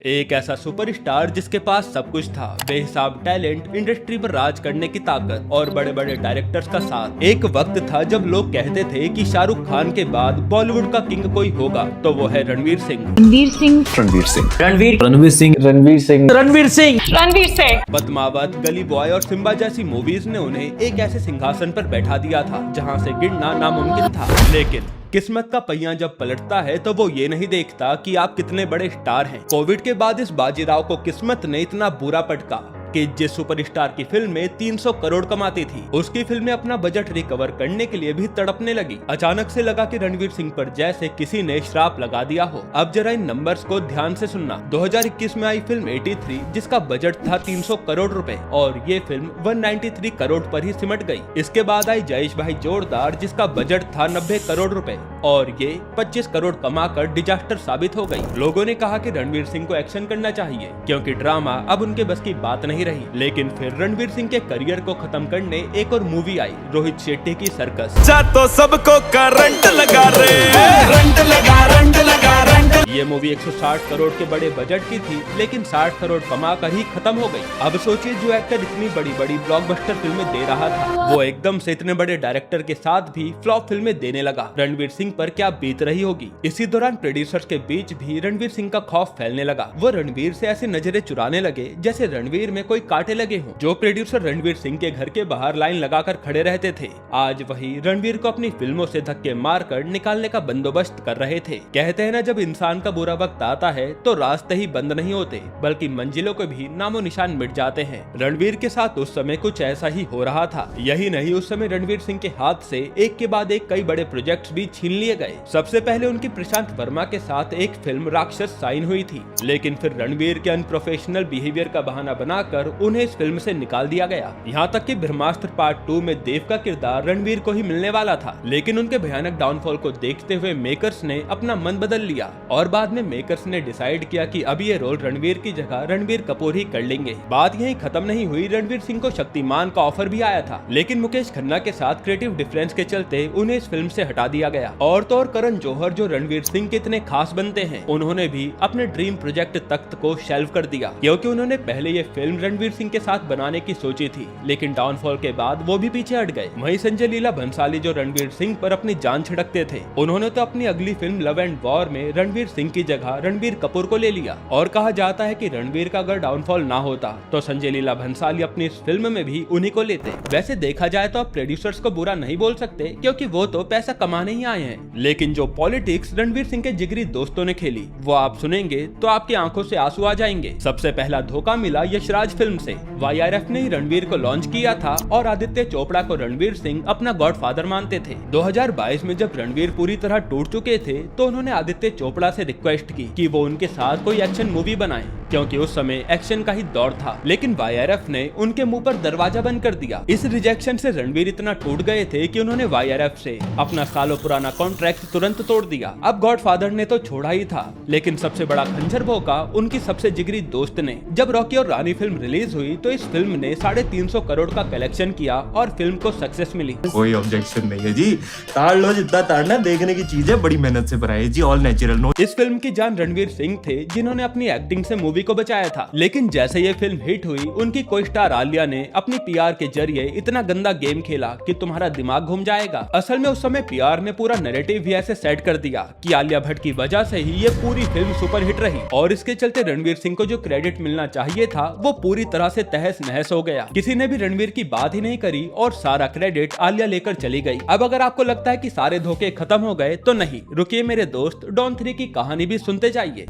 एक ऐसा सुपरस्टार जिसके पास सब कुछ था, बेहिसाब टैलेंट, इंडस्ट्री पर राज करने की ताकत और बड़े बड़े डायरेक्टर्स का साथ। एक वक्त था जब लोग कहते थे कि शाहरुख खान के बाद बॉलीवुड का किंग कोई होगा तो वो है रणवीर सिंह। रणवीर सिंह रणवीर सिंह रणवीर रणवीर सिंह रणवीर सिंह रणवीर सिंह रणवीर सिंह पद्मावत, गली बॉय और सिम्बा जैसी मूवीज ने उन्हें एक ऐसे सिंहासन पर बैठा दिया था जहां से गिरना नामुमकिन था। लेकिन किस्मत का पहिया जब पलटता है तो वो ये नहीं देखता कि आप कितने बड़े स्टार हैं। कोविड के बाद इस बाजीराव को किस्मत ने इतना बुरा पटका कि जिस सुपरस्टार की फिल्म में 300 करोड़ कमाती थी, उसकी फिल्में अपना बजट रिकवर करने के लिए भी तड़पने लगी। अचानक से लगा कि रणवीर सिंह पर जैसे किसी ने श्राप लगा दिया हो। अब जरा इन नंबर्स को ध्यान से सुनना। 2021 में आई फिल्म 83 जिसका बजट था 300 करोड़ रुपए और ये फिल्म 193 करोड़ पर ही सिमट गई। इसके बाद आई जयेश भाई जोरदार जिसका बजट था 90 करोड़ रुपए और ये 25 करोड़ कमाकर डिजास्टर साबित हो गई। लोगों ने कहा कि रणवीर सिंह को एक्शन करना चाहिए क्योंकि ड्रामा अब उनके बस की बात नहीं रही। लेकिन फिर रणवीर सिंह के करियर को खत्म करने एक और मूवी आई, रोहित शेट्टी की सर्कस। तो सबको करंट लगा रे, रंट लगा ये मूवी 160 करोड़ के बड़े बजट की थी लेकिन 60 करोड़ कमा कर ही खत्म हो गई। अब सोचिए जो एक्टर इतनी बड़ी बड़ी ब्लॉकबस्टर फिल्में दे रहा था वो एकदम से इतने बड़े डायरेक्टर के साथ भी फ्लॉप फिल्में देने लगा। रणवीर सिंह पर क्या बीत रही होगी। इसी दौरान प्रोड्यूसर्स के बीच भी रणवीर सिंह का खौफ फैलने लगा। वो रणवीर से ऐसी नजरें चुराने लगे जैसे रणवीर में कोई कांटे लगे हों। जो प्रोड्यूसर रणवीर सिंह के घर के बाहर लाइन लगाकर खड़े रहते थे, आज वही रणवीर को अपनी फिल्मों से धक्के मारकर निकालने का बंदोबस्त कर रहे थे। कहते हैं ना, जब इंसान का बुरा वक्त आता है तो रास्ते ही बंद नहीं होते बल्कि मंजिलों के भी नामो निशान मिट जाते हैं। रणवीर के साथ उस समय कुछ ऐसा ही हो रहा था। यही नहीं, उस समय रणवीर सिंह के हाथ से एक के बाद एक कई बड़े प्रोजेक्ट्स भी छीन लिए गए। सबसे पहले उनकी प्रशांत वर्मा के साथ एक फिल्म राक्षस साइन हुई थी, लेकिन फिर रणवीर के अनप्रोफेशनल बिहेवियर का बहाना बनाकर उन्हें इस फिल्म से निकाल दिया गया। यहाँ तक कि ब्रह्मास्त्र पार्ट 2 में देव का किरदार रणवीर को ही मिलने वाला था, लेकिन उनके भयानक डाउनफॉल को देखते हुए मेकर्स ने अपना मन बदल लिया और बाद में मेकर्स ने डिसाइड किया कि अब ये रोल रणवीर की जगह रणबीर कपूर ही कर लेंगे। बात यहीं खत्म नहीं हुई। रणवीर सिंह को शक्तिमान का ऑफर भी आया था, लेकिन मुकेश खन्ना के साथ क्रिएटिव डिफरेंस के चलते उन्हें इस फिल्म से हटा दिया गया। और तो और करण जौहर जो रणवीर सिंह के इतने खास बनते हैं, उन्होंने भी अपने ड्रीम प्रोजेक्ट तख्त को शेल्व कर दिया क्योंकि उन्होंने पहले ये फिल्म रणवीर सिंह के साथ बनाने की सोची थी, लेकिन डाउनफॉल के बाद वो भी पीछे हट गए। वहीं संजय लीला भंसाली जो रणवीर सिंह पर अपनी जान छिड़कते थे, उन्होंने तो अपनी अगली फिल्म लव एंड वॉर में रणवीर सिंह की जगह रणबीर कपूर को ले लिया। और कहा जाता है कि रणवीर का अगर डाउनफॉल ना होता तो संजय लीला भंसाली अपनी इस फिल्म में भी उन्हीं को लेते। वैसे देखा जाए तो आप प्रोड्यूसर्स को बुरा नहीं बोल सकते क्योंकि वो तो पैसा कमाने ही आए हैं, लेकिन जो पॉलिटिक्स रणवीर सिंह के जिगरी दोस्तों ने खेली वो आप सुनेंगे तो आपकी आंखों से आंसू आ जाएंगे। सबसे पहला धोखा मिला यशराज फिल्म से। YRF ने ही रणवीर को लॉन्च किया था और आदित्य चोपड़ा को रणवीर सिंह अपना गॉडफादर मानते थे। 2022 में जब रणवीर पूरी तरह टूट चुके थे तो उन्होंने आदित्य चोपड़ा से रिक्वेस्ट की कि वो उनके साथ कोई एक्शन मूवी बनाएं क्योंकि उस समय एक्शन का ही दौर था, लेकिन YRF ने उनके मुंह पर दरवाजा बंद कर दिया। इस रिजेक्शन से रणवीर इतना टूट गए थे कि उन्होंने YRF से अपना सालों पुराना कॉन्ट्रैक्ट तुरंत तोड़ दिया। अब गॉडफादर ने तो छोड़ा ही था, लेकिन सबसे बड़ा खंजर भोंका उनकी सबसे जिगरी दोस्त ने। जब रॉकी और रानी फिल्म रिलीज हुई तो इस फिल्म ने 350 करोड़ का कलेक्शन किया और फिल्म को सक्सेस मिली। कोई ऑब्जेक्शन नहीं है जी, ताड़ लो जितना ताड़ना, देखने की चीज है, बड़ी मेहनत से बनाई जी, ऑल नेचुरल। नो, इस फिल्म की जान रणवीर सिंह थे जिन्होंने अपनी एक्टिंग से मूवी को बचाया था, लेकिन जैसे ये फिल्म हिट हुई उनकी को स्टार आलिया ने अपनी PR के जरिए इतना गंदा गेम खेला कि तुम्हारा दिमाग घूम जाएगा। असल में उस समय PR ने पूरा नैरेटिव भी ऐसे सेट कर दिया कि आलिया भट्ट की वजह से ही ये पूरी फिल्म सुपर हिट रही और इसके चलते रणवीर सिंह को जो क्रेडिट मिलना चाहिए था वो पूरी तरह से तहस नहस हो गया। किसी ने भी रणवीर की बात ही नहीं करी और सारा क्रेडिट आलिया लेकर चली गई। अब अगर आपको लगता है कि सारे धोखे खत्म हो गए तो नहीं, रुकिए मेरे दोस्त, डॉन 3 की कहानी भी सुनते जाइए।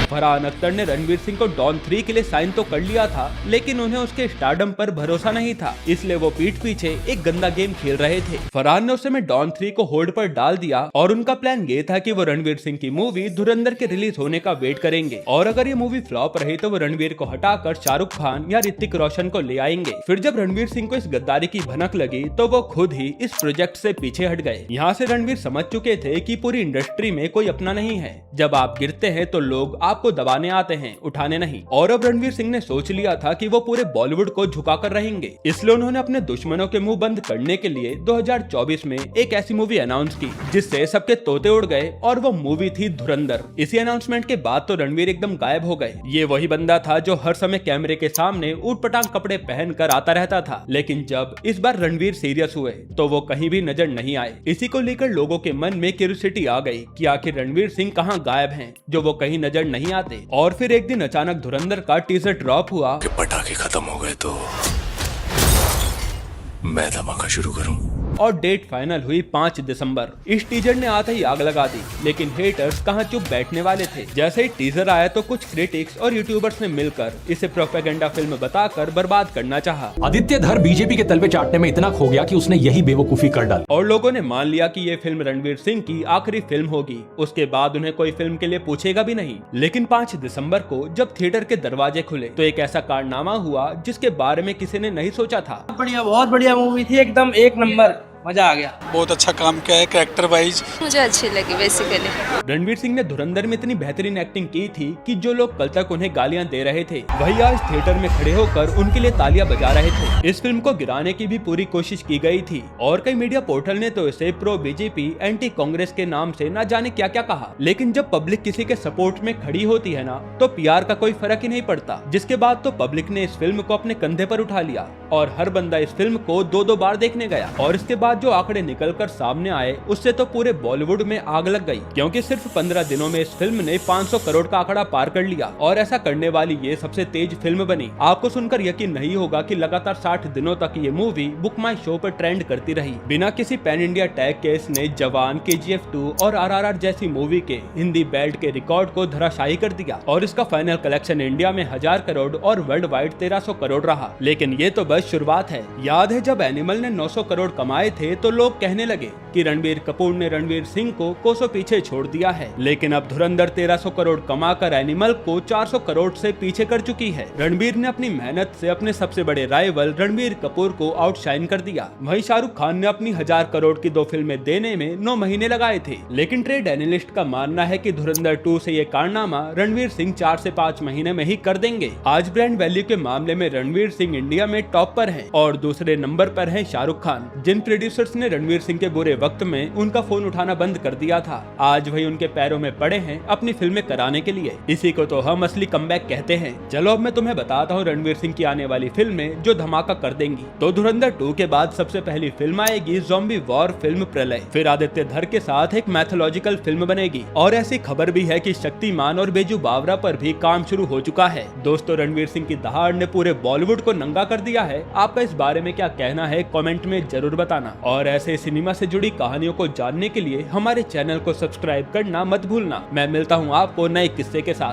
फरहान अख्तर ने रणवीर सिंह को डॉन 3 के लिए साइन तो कर लिया था, लेकिन उन्हें उसके स्टारडम पर भरोसा नहीं था, इसलिए वो पीठ पीछे एक गंदा गेम खेल रहे थे। फरहान ने उस समय डॉन 3 को होल्ड पर डाल दिया और उनका प्लान ये था कि वो रणवीर सिंह की मूवी धुरंधर के रिलीज होने का वेट करेंगे और अगर ये मूवी फ्लॉप रही तो वो रणवीर को हटाकर शाहरुख खान या ऋतिक रोशन को ले आएंगे। फिर जब रणवीर सिंह को इस गद्दारी की भनक लगी तो वो खुद ही इस प्रोजेक्ट से पीछे हट गए। यहाँ से रणवीर समझ चुके थे कि पूरी इंडस्ट्री में कोई अपना नहीं है। जब आप गिरते हैं तो लोग आप आपको दबाने आते हैं, उठाने नहीं। और अब रणवीर सिंह ने सोच लिया था कि वो पूरे बॉलीवुड को झुकाकर रहेंगे, इसलिए उन्होंने अपने दुश्मनों के मुंह बंद करने के लिए 2024 में एक ऐसी मूवी अनाउंस की जिससे सबके तोते उड़ गए, और वो मूवी थी धुरंधर। इसी अनाउंसमेंट के बाद तो रणवीर एकदम गायब हो गए। ये वही बंदा था जो हर समय कैमरे के सामने ऊटपटांग कपड़े पहनकर आता रहता था, लेकिन जब इस बार रणवीर सीरियस हुए तो वो कहीं भी नजर नहीं आए। इसी को लेकर लोगों के मन में क्यूरियोसिटी आ गई कि आखिर रणवीर सिंह कहां गायब हैं, जो वो कहीं नजर नहीं आते। और फिर एक दिन अचानक धुरंधर का टीजर ड्रॉप हुआ। पटाखे खत्म हो गए तो मैं धमाका शुरू करूं। और डेट फाइनल हुई 5 दिसंबर। इस टीजर ने आते ही आग लगा दी, लेकिन हेटर्स कहां चुप बैठने वाले थे। जैसे ही टीजर आया तो कुछ क्रिटिक्स और यूट्यूबर्स ने मिलकर इसे प्रोपेगेंडा फिल्म बताकर बर्बाद करना चाहा। आदित्य धर बीजेपी के तलवे चाटने में इतना खो गया कि उसने यही बेवकूफी कर डाली, और लोगों ने मान लिया कि ये फिल्म रणवीर सिंह की आखिरी फिल्म होगी। उसके बाद उन्हें कोई फिल्म के लिए पूछेगा भी नहीं। लेकिन 5 दिसंबर को जब थिएटर के दरवाजे खुले तो एक ऐसा कारनामा हुआ जिसके बारे में किसी ने नहीं सोचा था। बढ़िया, बहुत बढ़िया मूवी थी, एकदम एक नंबर, मजा आ गया। बहुत अच्छा काम किया है कैरेक्टर वाइज, मुझे अच्छी लगी बेसिकली। रणवीर सिंह ने धुरंधर में इतनी बेहतरीन एक्टिंग की थी कि जो लोग कल तक उन्हें गालियां दे रहे थे वही आज थिएटर में खड़े होकर उनके लिए तालियां बजा रहे थे। इस फिल्म को गिराने की भी पूरी कोशिश की गई थी और कई मीडिया पोर्टल ने तो इसे प्रो बीजेपी एंटी कांग्रेस के नाम से न जाने क्या क्या कहा। लेकिन जब पब्लिक किसी के सपोर्ट में खड़ी होती है ना, तो पीआर का कोई फर्क ही नहीं पड़ता। जिसके बाद तो पब्लिक ने इस फिल्म को अपने कंधे पर उठा लिया और हर बंदा इस फिल्म को 2-2 बार देखने गया। और इसके बाद जो आंकड़े निकल कर सामने आए उससे तो पूरे बॉलीवुड में आग लग गई, क्योंकि सिर्फ 15 दिनों में इस फिल्म ने 500 करोड़ का आंकड़ा पार कर लिया और ऐसा करने वाली ये सबसे तेज फिल्म बनी। आपको सुनकर यकीन नहीं होगा कि लगातार 60 दिनों तक ये मूवी बुक माई शो पर ट्रेंड करती रही। बिना किसी पैन इंडिया टैग के इसने जवान, KGF 2 और RRR जैसी मूवी के हिंदी बेल्ट के रिकॉर्ड को धराशायी कर दिया और इसका फाइनल कलेक्शन इंडिया में 1000 करोड़ और वर्ल्ड वाइड 1300 करोड़ रहा। लेकिन ये तो बस शुरुआत है। याद है जब एनिमल ने 900 करोड़ कमाए थे तो लोग कहने लगे कि रणबीर कपूर ने रणवीर सिंह को कोसों पीछे छोड़ दिया है। लेकिन अब धुरंधर 1300 करोड़ कमाकर एनिमल को 400 करोड़ से पीछे कर चुकी है। रणबीर ने अपनी मेहनत से अपने सबसे बड़े राइवल रणबीर कपूर को आउटशाइन कर दिया। वहीं शाहरुख खान ने अपनी 1000 करोड़ की 2 फिल्में देने में 9 महीने लगाए थे। लेकिन ट्रेड एनालिस्ट का मानना है कि धुरंधर 2 से ये कारनामा रणवीर सिंह 4 से 5 महीने में ही कर देंगे। आज ब्रांड वैल्यू के मामले में रणवीर सिंह इंडिया में टॉप पर है और दूसरे नंबर पर है शाहरुख खान। जिन प्रोड्यूसर्स ने रणवीर सिंह के बुरे वक्त में उनका फोन उठाना बंद कर दिया था, आज वही उनके पैरों में पड़े हैं अपनी फिल्में कराने के लिए। इसी को तो हम असली कमबैक कहते हैं। चलो अब मैं तुम्हें बताता हूँ रणवीर सिंह की आने वाली फिल्में जो धमाका कर देंगी। तो धुरंधर 2 के बाद सबसे पहली फिल्म आएगी ज़ॉम्बी वॉर फिल्म प्रलय। फिर आदित्य धर के साथ एक मैथोलॉजिकल फिल्म बनेगी और ऐसी खबर भी है कि शक्तिमान और बेजू बावरा पर भी काम शुरू हो चुका है। दोस्तों, रणवीर सिंह की दहाड़ ने पूरे बॉलीवुड को नंगा कर दिया है। आपका इस बारे में क्या कहना है कमेंट में जरूर बताना और ऐसे सिनेमा से जुड़ी कहानियों को जानने के लिए हमारे चैनल को सब्सक्राइब करना मत भूलना। मैं मिलता हूँ आपको नए किस्से के साथ।